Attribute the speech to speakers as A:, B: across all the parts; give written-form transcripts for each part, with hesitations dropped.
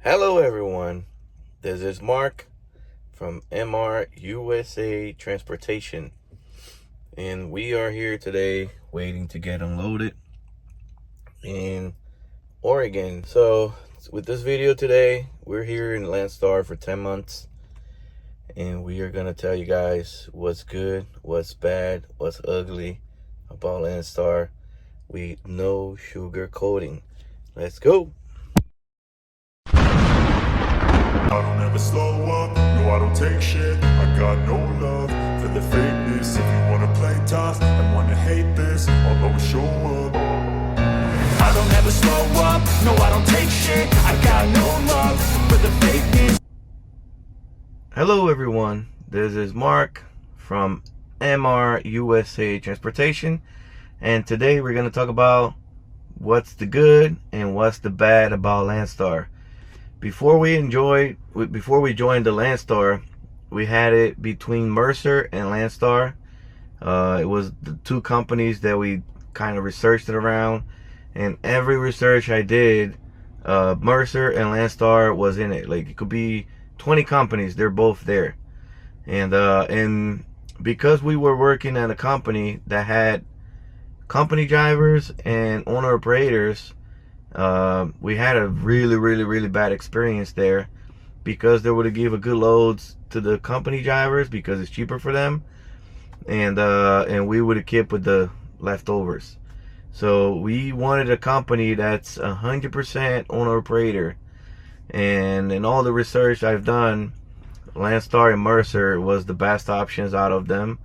A: Hello everyone, this is Mark from MR USA Transportation, and we are here today waiting to get unloaded in Oregon. So with this video today, we're here in Landstar for 10 months, and we are going to tell you guys what's good, what's bad, what's ugly about Landstar with no sugar coating. Let's go.
B: I don't ever slow up, no I don't take shit. I got no love for the fakeness. If you wanna play tough and wanna hate this, I'll always show up. I don't ever slow up, no I don't take shit. I got no love for the fakeness.
A: Hello everyone, this is Mark from MR USA Transportation, and today we're going to talk about what's the good and what's the bad about Landstar. Before we joined the Landstar, we had it between Mercer and Landstar. It was the two companies that we kind of researched it around, and every research I did, Mercer and Landstar was in it. Like, it could be 20 companies, they're both there. And because we were working at a company that had company drivers and owner operators, we had a really bad experience there, because they would give a good loads to the company drivers because it's cheaper for them, and we would have kept with the leftovers. So we wanted a company that's 100% owner operator, and in all the research I've done, Landstar and Mercer was the best options out of them.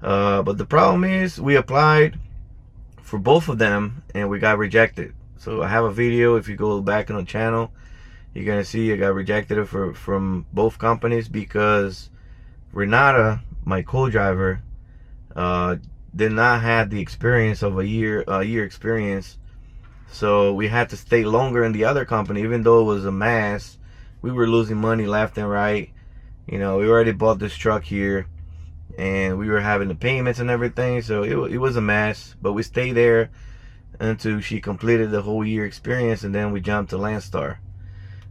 A: But the problem is, we applied for both of them and we got rejected. So I have a video. If you go back on the channel, you're gonna see I got rejected from both companies because Renata, my co-driver, did not have the experience of a year experience. So we had to stay longer in the other company, even though it was a mess. We were losing money left and right. You know, we already bought this truck here, and we were having the payments and everything, so it was a mess. But we stayed there until she completed the whole year experience, and then we jumped to Landstar.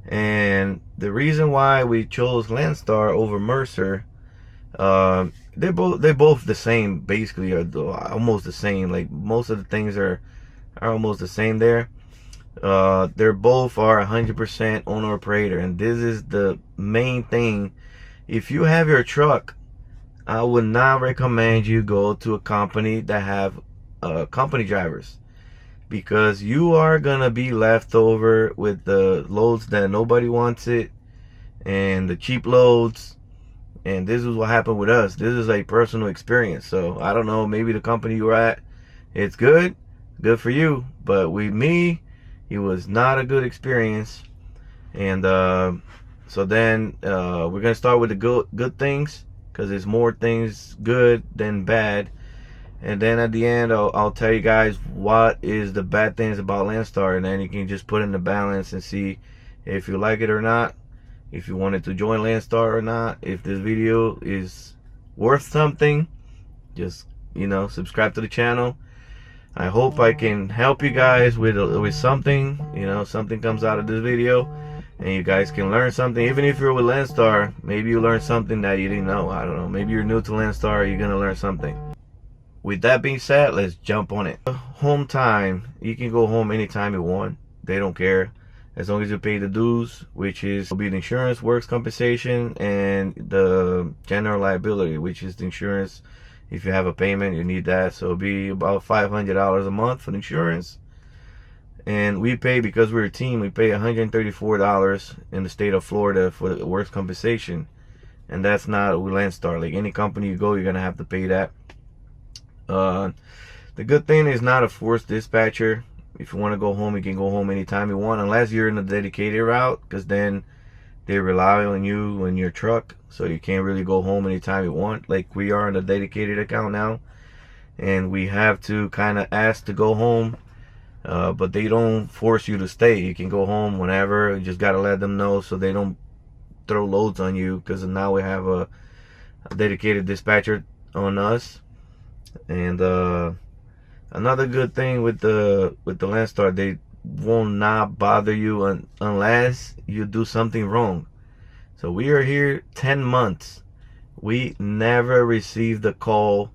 A: And the reason why we chose Landstar over Mercer, they're both the same, basically, or almost the same. Like, most of the things are almost the same there. They're both are 100% owner operator, and this is the main thing. If you have your truck, I would not recommend you go to a company that have company drivers, because you are gonna be left over with the loads that nobody wants it, and the cheap loads. And this is what happened with us. This is a personal experience. So I don't know, maybe the company you're at, it's good for you, but with me, it was not a good experience. And so then we're gonna start with the good things, because there's more things good than bad. And then at the end, I'll tell you guys what is the bad things about Landstar, and then you can just put in the balance and see if you like it or not, if you wanted to join Landstar or not. If this video is worth something, just, you know, subscribe to the channel. I hope I can help you guys with something. You know, something comes out of this video and you guys can learn something. Even if you're with Landstar, maybe you learn something that you didn't know. I don't know, maybe you're new to Landstar, you're gonna learn something. With that being said, let's jump on it. Home time, you can go home anytime you want. They don't care, as long as you pay the dues, which is will be the insurance, works compensation, and the general liability, which is the insurance. If you have a payment, you need that. So it'll be about $500 a month for the insurance. And we pay, because we're a team, we pay $134 in the state of Florida for the works compensation. And that's not with Landstar. Like, any company you go, you're gonna have to pay that. The good thing is not a forced dispatcher. If you want to go home, you can go home anytime you want, unless you're in a dedicated route, because then they rely on you and your truck, so you can't really go home anytime you want. Like, we are on a dedicated account now, and we have to kind of ask to go home, but they don't force you to stay. You can go home whenever. You just got to let them know so they don't throw loads on you, because now we have a dedicated dispatcher on us. And another good thing with the Landstar, will not bother you unless you do something wrong. So we are here 10 months. We never received a call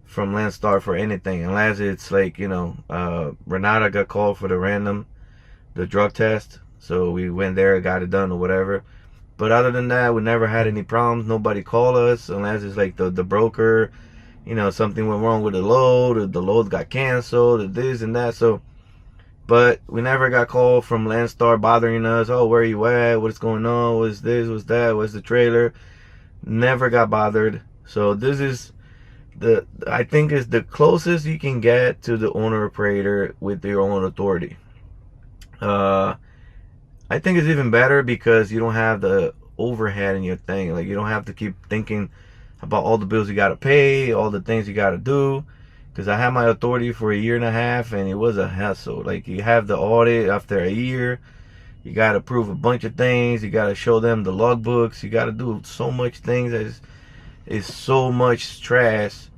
A: from Landstar for anything, unless it's like, Renata got called for the drug test. So we went there, got it done or whatever. But other than that, we never had any problems. Nobody called us unless it's like the broker, something went wrong with the load, or the load got canceled, or this and that. So, but we never got called from Landstar bothering us. Oh, where are you at? What's going on? What's this? What's that? What's the trailer? Never got bothered. So this is I think is the closest you can get to the owner operator with your own authority. I think it's even better because you don't have the overhead in your thing. Like, you don't have to keep thinking about all the bills you got to pay, all the things you got to do. Because I had my authority for a year and a half, and it was a hassle. Like, you have the audit after a year. You got to prove a bunch of things. You got to show them the logbooks. You got to do so much things. It's so much stress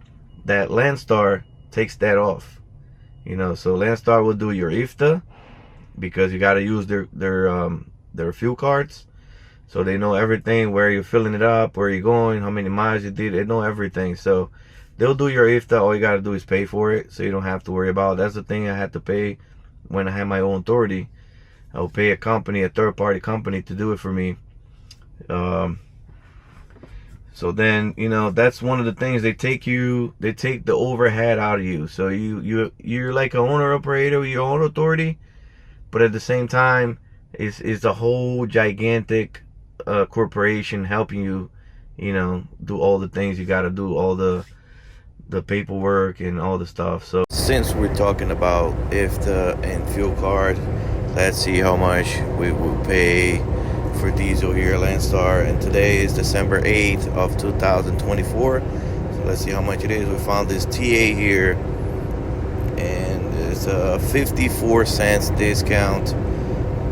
A: that Landstar takes that off. So Landstar will do your IFTA, because you got to use their fuel cards, so they know everything, where you're filling it up, where you're going, how many miles you did. They know everything. So they'll do your IFTA. All you got to do is pay for it, so you don't have to worry about it. That's the thing I had to pay when I had my own authority. I would pay a third-party company to do it for me. So then, that's one of the things. They take the overhead out of you. So you're like an owner operator with your own authority, but at the same time, it's a whole gigantic corporation helping you, do all the things you got to do, all the paperwork and all the stuff. So since we're talking about IFTA and fuel card, let's see how much we will pay for diesel here at Landstar. And today is December 8th of 2024. So let's see how much it is. We found this TA here, and it's a 54 cents discount,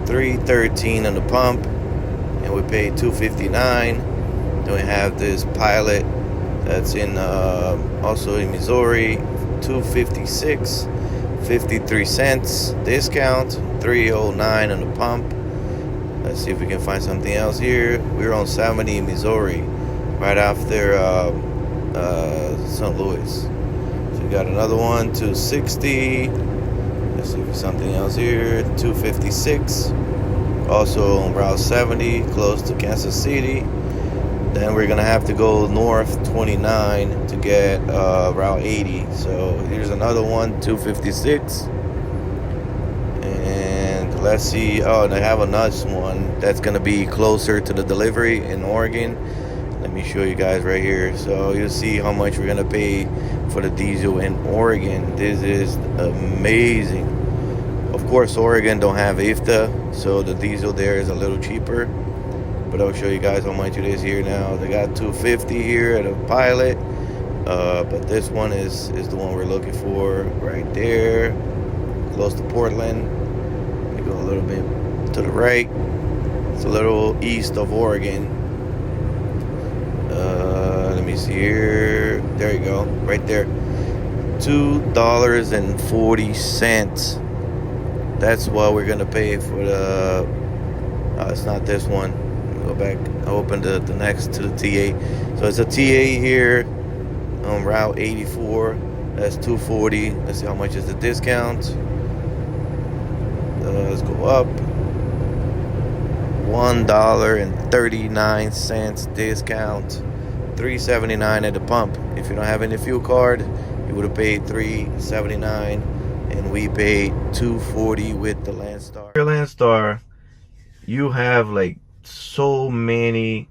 A: $3.13 on the pump, and we paid $2.59. Then we have this Pilot that's in also in Missouri, $2.56, 53 cents discount, $3.09 on the pump. Let's see if we can find something else here. We're on 70 in Missouri, right after St. Louis. So we got another one, 260. Let's see if there's something else here. 256. Also on Route 70, close to Kansas City. Then we're gonna have to go north 29 to get Route 80. So here's another one, 256. Let's see. Oh, they have another one that's gonna be closer to the delivery in Oregon. Let me show you guys right here. So you'll see how much we're gonna pay for the diesel in Oregon. This is amazing. Of course, Oregon don't have IFTA, so the diesel there is a little cheaper. But I'll show you guys how much it is here now. They got 250 here at a Pilot, but this one is the one we're looking for right there, close to Portland. Go a little bit to the right. It's a little east of Oregon. Let me see here. There you go, right there. $2.40. That's what we're gonna pay for the. It's not this one. Go back. I opened the next to the TA. So it's a TA here on Route 84. That's $2.40. Let's see how much is the discount. Let's go up. $1.39 discount, $3.79 at the pump. If you don't have any fuel card, you would have paid $3.79, and we paid $2.40 with the Landstar. Landstar, you have like so many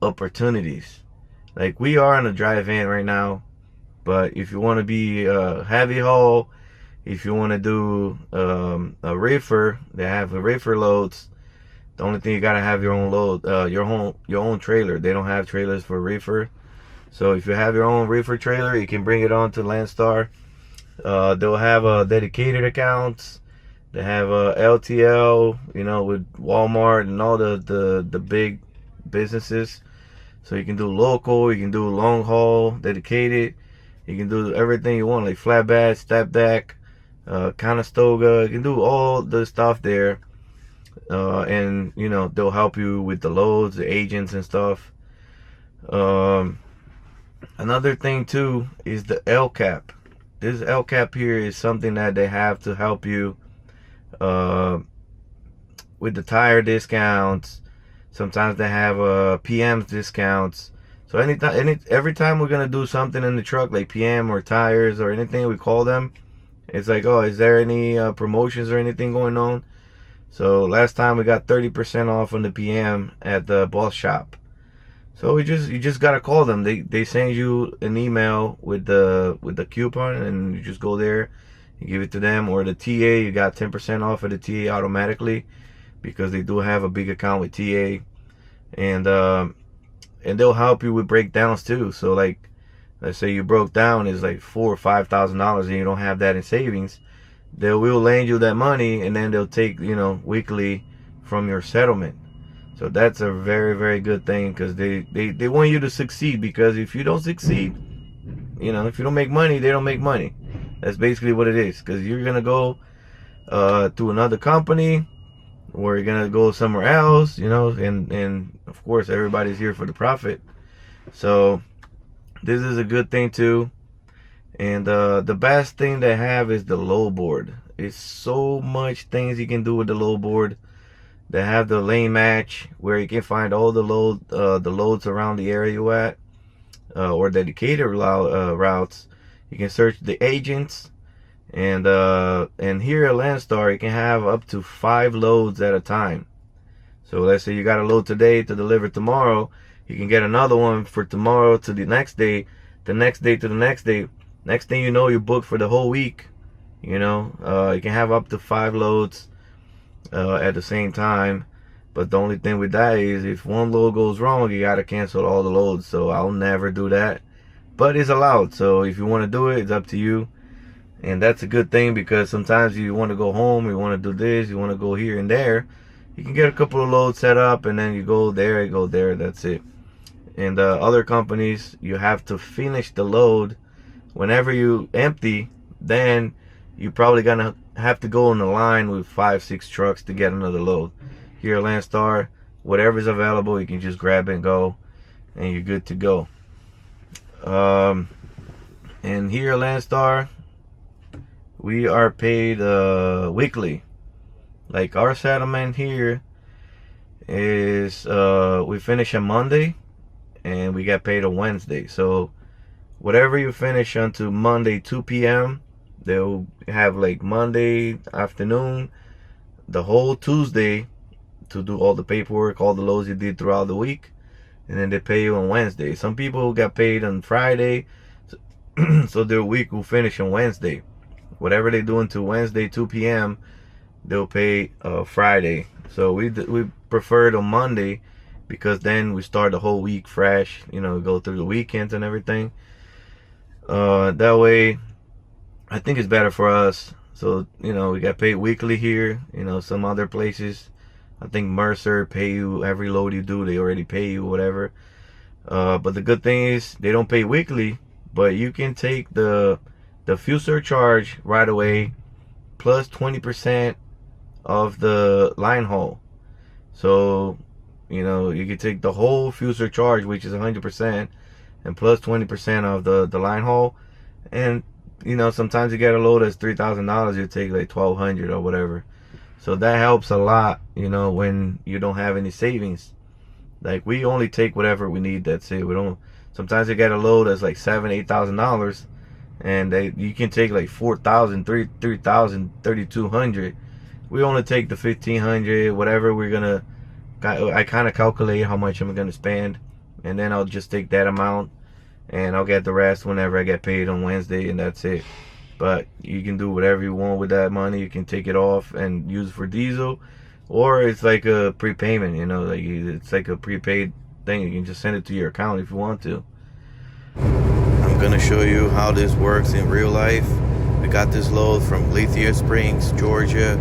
A: opportunities. Like, we are in a dry van right now, but if you want to be a heavy haul, if you want to do a reefer, they have reefer loads. The only thing, you gotta have your own load, your own trailer. They don't have trailers for reefer. So if you have your own reefer trailer, you can bring it on to Landstar. They'll have dedicated accounts. They have LTL, with Walmart and all the big businesses. So you can do local, you can do long haul, dedicated. You can do everything you want, like flatbed, step deck, Conestoga. You can do all the stuff there, and you know they'll help you with the loads, the agents and stuff. Another thing too is the LCAP. This LCAP here is something that they have to help you with the tire discounts. Sometimes they have PM's discounts. So every time we're gonna do something in the truck, like PM or tires or anything, we call them. It's like, oh, is there any promotions or anything going on? So last time we got 30% off on the PM at the boss shop. So you just gotta call them. They send you an email with the coupon, and you just go there, you give it to them. Or the TA, you got 10% off of the TA automatically, because they do have a big account with TA, and they'll help you with breakdowns too. So like, let's say you broke down, is like $4,000 or $5,000, and you don't have that in savings. They will lend you that money, and then they'll take, you know, weekly from your settlement. So that's a very, very good thing, because they want you to succeed. Because if you don't succeed, you know, if you don't make money, they don't make money. That's basically what it is. Because you're gonna go to another company, or you're gonna go somewhere else, you know, and of course everybody's here for the profit. So this is a good thing too. And the best thing they have is the load board. It's so much things you can do with the load board. They have the lane match, where you can find all the loads around the area you're at, or dedicated routes. You can search the agents, and here at Landstar you can have up to 5 loads at a time. So let's say you got a load today to deliver tomorrow, you can get another one for tomorrow to the next day, the next day to the next day. Next thing you know, you're booked for the whole week. You know, you can have up to 5 loads at the same time. But the only thing with that is, if one load goes wrong, you gotta cancel all the loads. So I'll never do that, but it's allowed. So if you want to do it, it's up to you. And that's a good thing, because sometimes you want to go home, you want to do this, you want to go here and there. You can get a couple of loads set up, and then you go there, that's it. And other companies, you have to finish the load. Whenever you empty, then you probably gonna have to go in the line with 5-6 trucks to get another load. Here at Landstar, whatever's available, you can just grab it and go, and you're good to go. And here at Landstar, we are paid weekly. Like our settlement here is we finish on Monday, and we get paid on Wednesday. So whatever you finish until Monday 2 p.m., they'll have like Monday afternoon, the whole Tuesday, to do all the paperwork, all the loads you did throughout the week, and then they pay you on Wednesday. Some people got paid on Friday, so their week will finish on Wednesday. Whatever they do until Wednesday 2 p.m., they'll pay Friday. So we prefer it on Monday, because then we start the whole week fresh, you know, go through the weekends and everything. That way, I think it's better for us. So, you know, we got paid weekly here. You know, some other places, I think Mercer pay you every load you do, they already pay you, whatever. But the good thing is, they don't pay weekly, but you can take the fuel surcharge right away, plus 20% of the line haul. So, you know, you can take the whole fuel surcharge, which is 100%, and plus 20% of the line haul. And, you know, sometimes you get a load that's $3,000, you take like $1,200 or whatever. So that helps a lot, you know, when you don't have any savings. Like, we only take whatever we need, that's it. We don't, sometimes you get a load that's like $7,000-$8,000, and you can take like $4,000, $3,000, $3,200. We only take the $1,500, whatever we're gonna, I kind of calculate how much I'm gonna spend, and then I'll just take that amount, and I'll get the rest whenever I get paid on Wednesday, and that's it. But you can do whatever you want with that money. You can take it off and use it for diesel, or it's like a prepayment, you know, like it's like a prepaid thing. You can just send it to your account if you want to. I'm gonna show you how this works in real life. We got this load from Lithia Springs, Georgia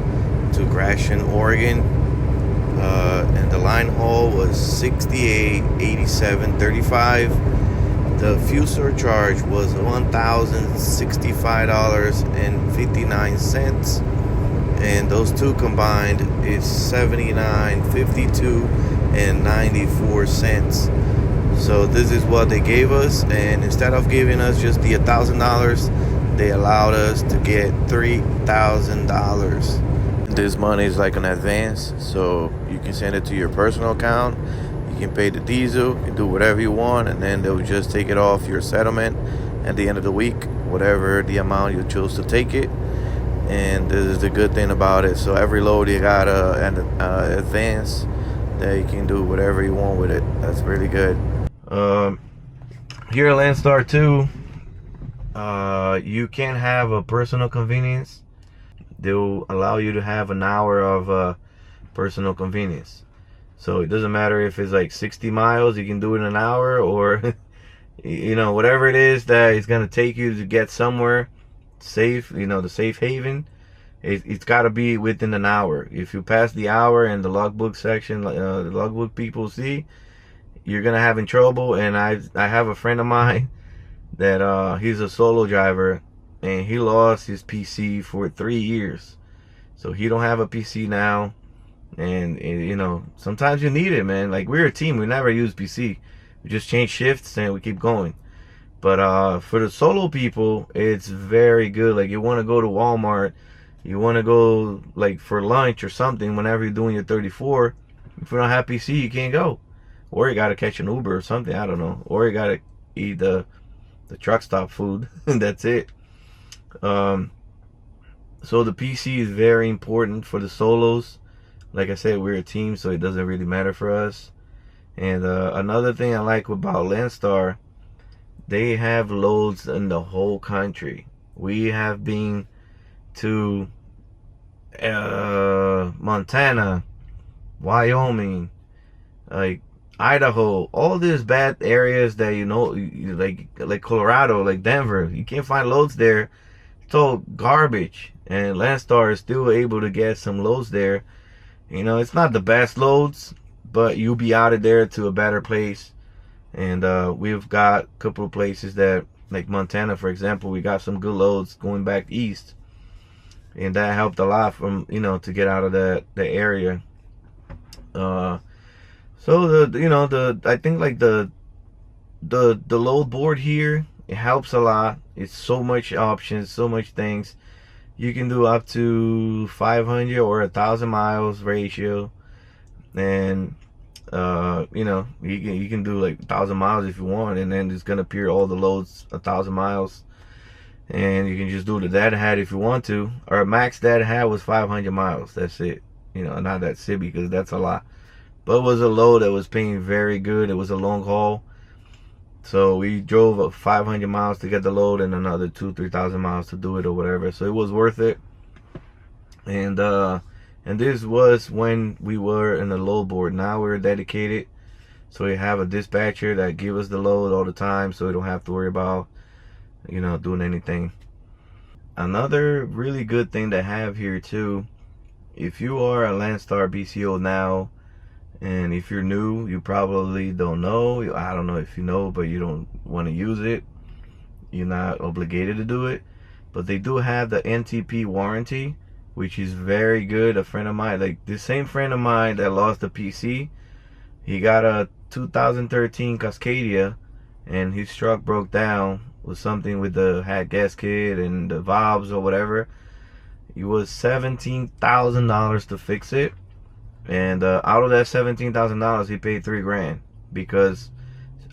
A: to Gratiot, Oregon, and the line haul was 68.87.35. The fuel surcharge was $1,065.59, and those two combined is $79.52.94. So this is what they gave us, and instead of giving us just the $1,000, they allowed us to get $3,000. This money is like an advance, so you can send it to your personal account. You can pay the diesel, you can do whatever you want, and then they'll just take it off your settlement at the end of the week, whatever the amount you choose to take it. And this is the good thing about it. So every load you got an advance that you can do whatever you want with it. That's really good. Here at Landstar 2, you can have a personal convenience. They'll allow you to have an hour of personal convenience. So it doesn't matter if it's like 60 miles, you can do it in an hour, or you know, whatever it is that it's gonna take you to get somewhere safe, you know, the safe haven. It's got to be within an hour. If you pass the hour and the logbook section, the logbook people see, you're gonna have in trouble. And I have a friend of mine that he's a solo driver, and he lost his PC for 3 years, so he don't have a PC now. And you know, sometimes you need it, man. Like, we're a team, we never use PC, we just change shifts and we keep going. But for the solo people, it's very good. Like, you want to go to Walmart, you want to go like for lunch or something, whenever you're doing your 34, if you don't have PC, you can't go. Or you got to catch an Uber or something, I don't know. Or you got to eat the truck stop food, and that's it. So the PC is very important for the solos. Like I said, we're a team, so it doesn't really matter for us. And another thing I like about Landstar, they have loads in the whole country. We have been to Montana, Wyoming, like Idaho, all these bad areas that, you know, like Colorado, like Denver. You can't find loads there. It's all garbage. And Landstar is still able to get some loads there. You know, it's not the best loads, but you'll be out of there to a better place. And we've got a couple of places that, like Montana, for example, we got some good loads going back east, and that helped a lot from, you know, to get out of the area. So I think like the load board here, it helps a lot. It's so much options, so much things. You can do up to 500 or 1,000 miles ratio, and you know, you can do like 1,000 miles if you want, and then it's gonna appear all the loads 1,000 miles. And you can just do the deadhead if you want to. Our max deadhead was 500 miles. That's it. You know, not that silly, because that's a lot. But it was a load that was paying very good. It was a long haul, so we drove 500 miles to get the load, and another 2,000-3,000 miles to do it or whatever. So it was worth it. And this was when we were in the load board. Now we're dedicated, so we have a dispatcher that gives us the load all the time, so we don't have to worry about, you know, doing anything. Another really good thing to have here too, if you are a Landstar BCO now, and if you're new, you probably don't know. I don't know if you know, but you don't want to use it. You're not obligated to do it. But they do have the NTP warranty, which is very good. A friend of mine, like the same friend of mine that lost the PC, he got a 2013 Cascadia, and his truck broke down with something with the hat gasket and the valves or whatever. It was $17,000 to fix it. And out of that $17,000, he paid $3,000, because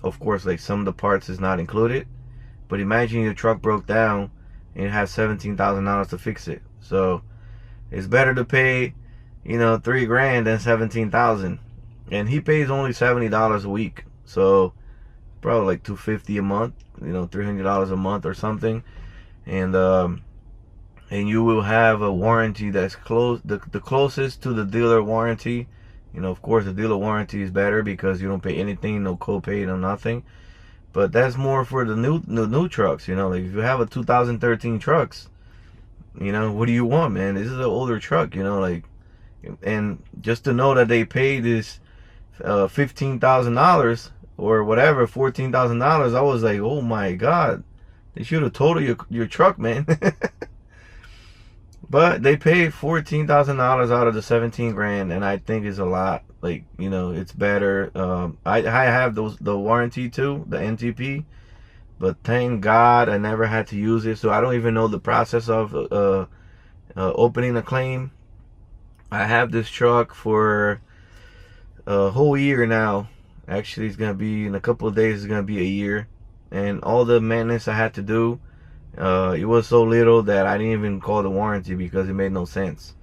A: of course, like, some of the parts is not included. But imagine your truck broke down and it has $17,000 to fix it. So it's better to pay, you know, $3,000 than $17,000. And he pays only $70 a week, so probably like $250 a month, you know, $300 a month or something. And you will have a warranty that's close, the closest to the dealer warranty. You know, of course, the dealer warranty is better because you don't pay anything, no copay, no nothing. But that's more for the new trucks. You know, like if you have a 2013 trucks, you know, what do you want, man? This is an older truck, you know, like, and just to know that they pay this $15,000 or whatever, $14,000. I was like, oh my God, they should have totaled your truck, man. But they paid $14,000 out of the 17 grand, and I think it's a lot. Like, you know, it's better. I have the warranty too, the NTP, but thank God I never had to use it, so I don't even know the process of opening a claim. I have this truck for a whole year now. Actually, it's gonna be in a couple of days. It's gonna be a year, and all the maintenance I had to do, it was so little that I didn't even call the warranty because it made no sense.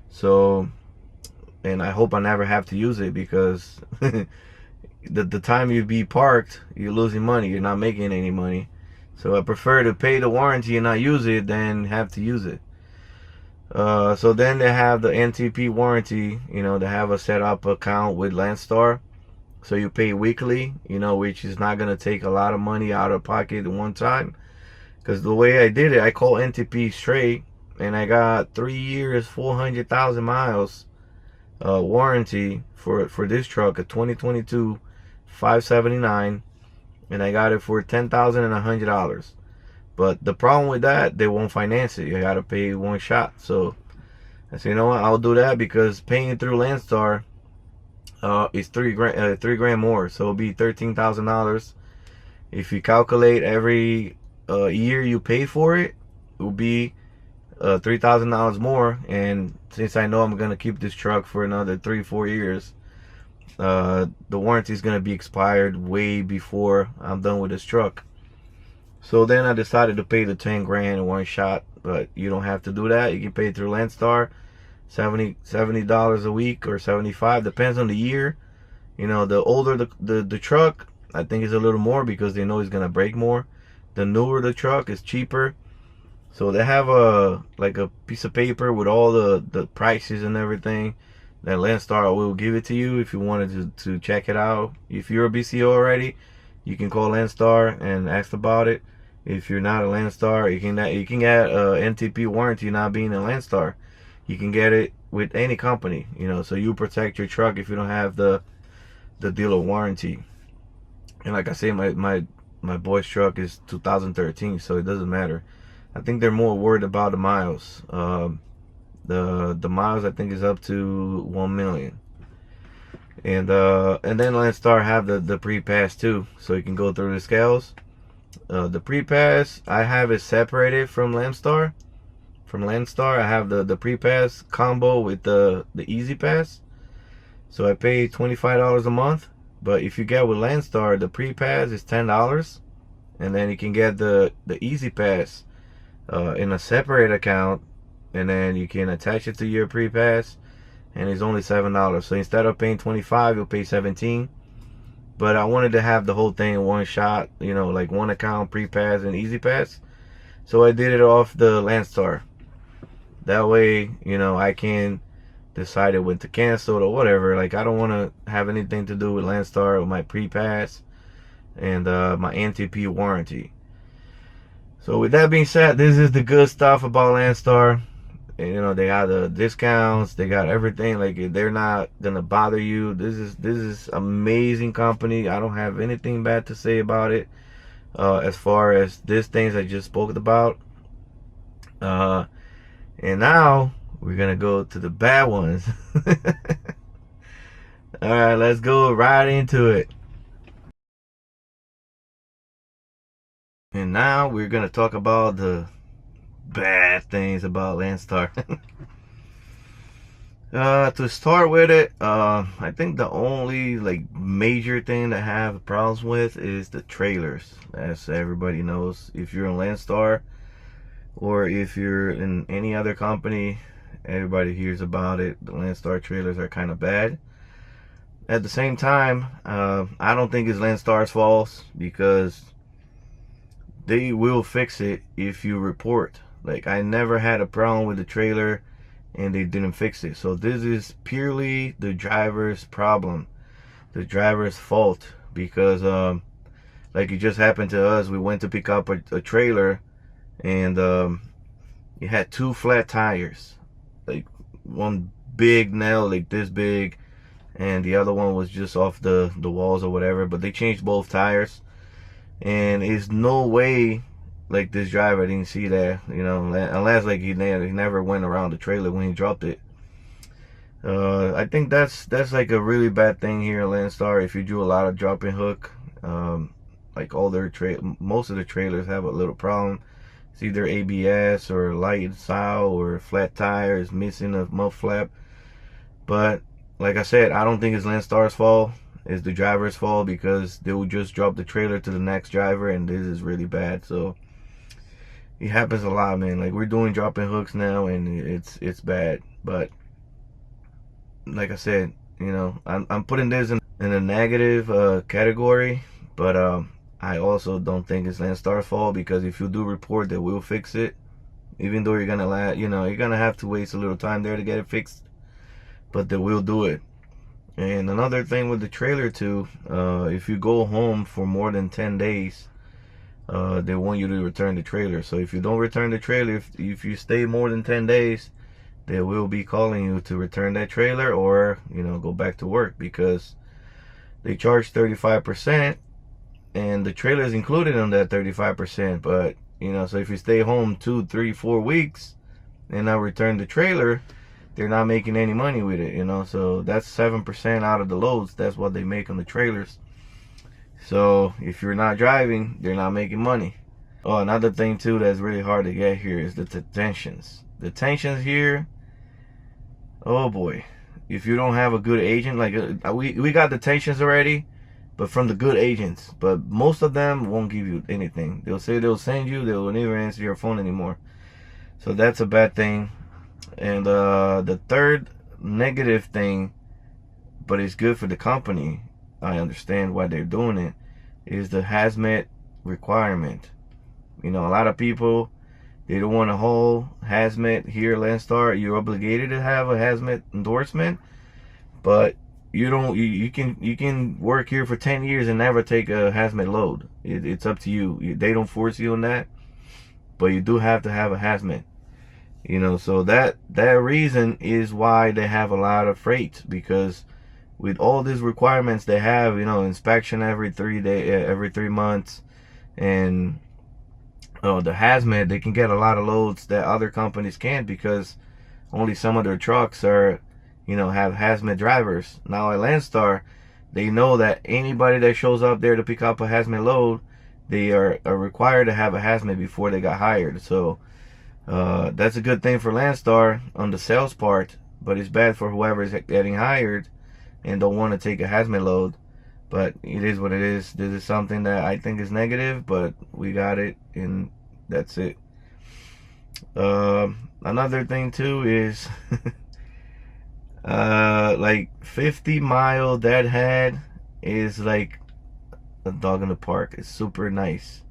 A: So, and I hope I never have to use it, because the time you be parked, you're losing money. You're not making any money. So I prefer to pay the warranty and not use it than have to use it. So then they have the NTP warranty. You know, they have a set up account with Landstar, so you pay weekly, you know, which is not gonna take a lot of money out of pocket at one time. Because the way I did it, I called NTP straight, and I got 3 years, 400,000 miles warranty for this truck, a 2022 579, and I got it for $10,100. But the problem with that, they won't finance it. You gotta pay one shot. So I said, you know what, I'll do that, because paying through Landstar is $3 grand more, so it'll be $13,000. If you calculate every year you pay for it, it will be $3,000 more. And since I know I'm gonna keep this truck for another 3-4 years, the warranty is gonna be expired way before I'm done with this truck. So then I decided to pay the 10 grand in one shot. But you don't have to do that. You can pay through Landstar, $70 a week or 75, depends on the year. You know, the older the truck, I think it's a little more, because they know it's gonna break more. The newer the truck is cheaper. So they have a piece of paper with all the prices and everything that Landstar will give it to you if you wanted to check it out. If you're a BCO already, you can call Landstar and ask about it. If you're not a Landstar, you can get a NTP warranty not being a Landstar. You can get it with any company, you know, so you protect your truck if you don't have the dealer warranty. And like I say, my boy's truck is 2013, so it doesn't matter. I think they're more worried about the miles. The miles, I think, is up to 1 million. And then Landstar have the pre-pass too, so you can go through the scales. The pre-pass, I have it separated from Landstar. From Landstar, I have the pre-pass combo with the easy pass. So I pay $25 a month. But if you get with Landstar, the pre-pass is $10, and then you can get the easy pass in a separate account, and then you can attach it to your pre-pass, and it's only $7. So instead of paying $25, you'll pay $17. But I wanted to have the whole thing in one shot, you know, like one account, pre-pass and easy pass. So I did it off the Landstar. That way, you know, I can decide when to cancel or whatever. Like, I don't want to have anything to do with Landstar or my pre-pass and my NTP warranty. So with that being said, this is the good stuff about Landstar. And, you know, they got the discounts, they got everything. Like, they're not gonna bother you. This is amazing company. I don't have anything bad to say about it. As far as these things I just spoke about. And now we're gonna go to the bad ones. All right, let's go right into it. And now we're gonna talk about the bad things about Landstar. To start with it, I think the only major thing that I have problems with is the trailers. As everybody knows, if you're in Landstar or if you're in any other company, everybody hears about it. The Landstar trailers are kind of bad. At the same time, I don't think it's Landstar's fault, because they will fix it if you report. Like, I never had a problem with the trailer and they didn't fix it. So this is purely the driver's problem, the driver's fault, because like it just happened to us. We went to pick up a trailer, and it had 2 flat tires, like one big nail like this big, and the other one was just off the walls or whatever. But they changed both tires, and there's no way like this driver didn't see that, you know, unless like he never went around the trailer when he dropped it. I think that's like a really bad thing here at Landstar. If you do a lot of drop and hook, like all their most of the trailers have a little problem. It's either ABS or light sow or flat tires, missing a muff flap. But like I said, I don't think it's Landstar's fault. It's the driver's fault, because they will just drop the trailer to the next driver, and this is really bad. So it happens a lot, man. Like, we're doing drop and hooks now, and it's bad. But like I said, you know, I'm putting this in a negative category, but I also don't think it's Landstar's fault, because if you do report, they will fix it. Even though you're gonna have to waste a little time there to get it fixed, but they will do it. And another thing with the trailer too, if you go home for more than 10 days, they want you to return the trailer. So if you don't return the trailer, if you stay more than 10 days, they will be calling you to return that trailer, or, you know, go back to work, because they charge 35%, and the trailer is included in that 35%. But, you know, so if you stay home 2, 3, 4 weeks and not return the trailer, they're not making any money with it, you know. So that's 7% out of the loads. That's what they make on the trailers. So if you're not driving, they're not making money. Oh, another thing too that's really hard to get here is the detentions. Detentions here, oh boy. If you don't have a good agent, like we got detentions already, but from the good agents. But most of them won't give you anything. They'll say they'll send you, they will never answer your phone anymore. So that's a bad thing. And the third negative thing, but it's good for the company, I understand why they're doing it, is the hazmat requirement. You know, a lot of people, they don't want to haul hazmat here at Landstar. You're obligated to have a hazmat endorsement, but you don't. You can work here for 10 years and never take a hazmat load. It's up to you. They don't force you on that, but you do have to have a hazmat. You know, so that reason is why they have a lot of freight, because with all these requirements they have, you know, inspection every 3 months, and the hazmat, they can get a lot of loads that other companies can't, because only some of their trucks are, you know, have hazmat drivers. Now at Landstar, they know that anybody that shows up there to pick up a hazmat load, they are required to have a hazmat before they got hired. So that's a good thing for Landstar on the sales part, but it's bad for whoever is getting hired and don't want to take a hazmat load. But it is what it is. This is something that I think is negative, but we got it, and that's it. Another thing too is like 50-mile deadhead is like a dog in the park. It's super nice.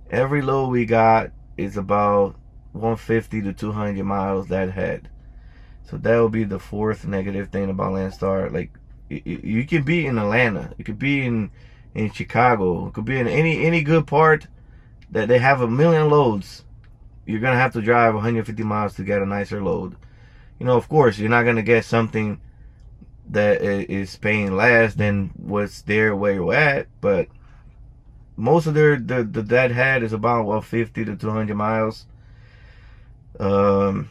A: Every load we got is about 150 to 200 miles deadhead. So that will be the fourth negative thing about Landstar. Like, you could be in Atlanta, you could be in Chicago, it could be in any good part that they have a million loads. You're gonna have to drive 150 miles to get a nicer load. You know, of course, you're not gonna get something that is paying less than what's there where you're at, but most of the deadhead is about 150 to 200 miles. But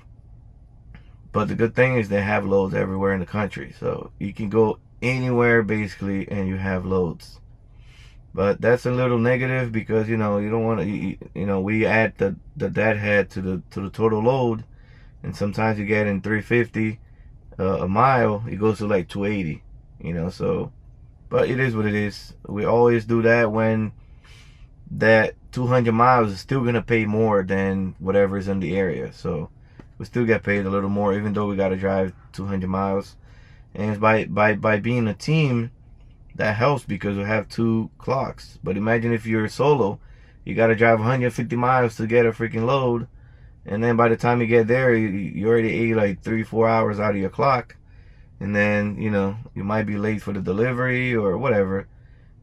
A: the good thing is they have loads everywhere in the country, so you can go anywhere basically and you have loads. But that's a little negative, because, you know, you don't want to, you know, we add the deadhead to the total load, and sometimes you get in 350 a mile, it goes to like 280, you know. So, but it is what it is. We always do that when that 200 miles is still gonna pay more than whatever is in the area. So we still get paid a little more, even though we got to drive 200 miles. And it's by being a team, that helps, because we have 2 clocks. But imagine if you're solo, you got to drive 150 miles to get a freaking load, and then by the time you get there, you already ate like 3-4 hours out of your clock, and then, you know, you might be late for the delivery or whatever.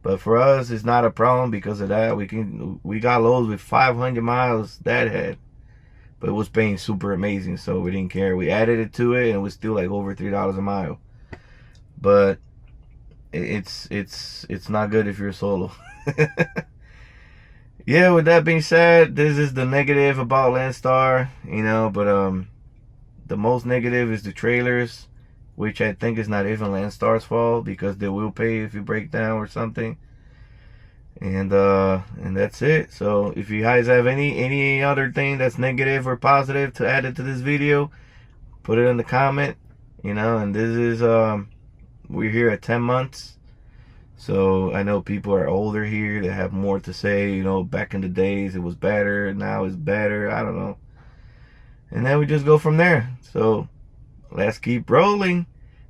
A: But for us, it's not a problem because of that. We got loads with 500 miles deadhead, but it was paying super amazing, so we didn't care. We added it to it, and it was still like over $3 a mile. but it's not good if you're solo. Yeah, with that being said, this is the negative about Landstar, you know, but the most negative is the trailers, which I think is not even Landstar's fault, because they will pay if you break down or something. And that's it. So if you guys have any other thing that's negative or positive to add it to this video, put it in the comment, you know. And this is we're here at 10 months, so I know people are older here that have more to say, you know. Back in the days it was better, now it's better, I don't know. And then we just go from there. So let's keep rolling,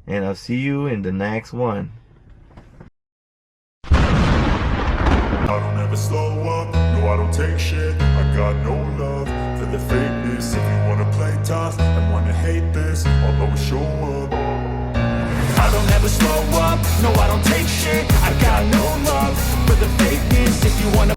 A: and I'll see you in the next one.
B: I don't ever slow up, no I don't take shit. I got no love for the fakeness. If you wanna play tough and wanna hate this, I'll always show up. I don't ever slow up, no I don't take shit. I got no love for the fakeness. If you wanna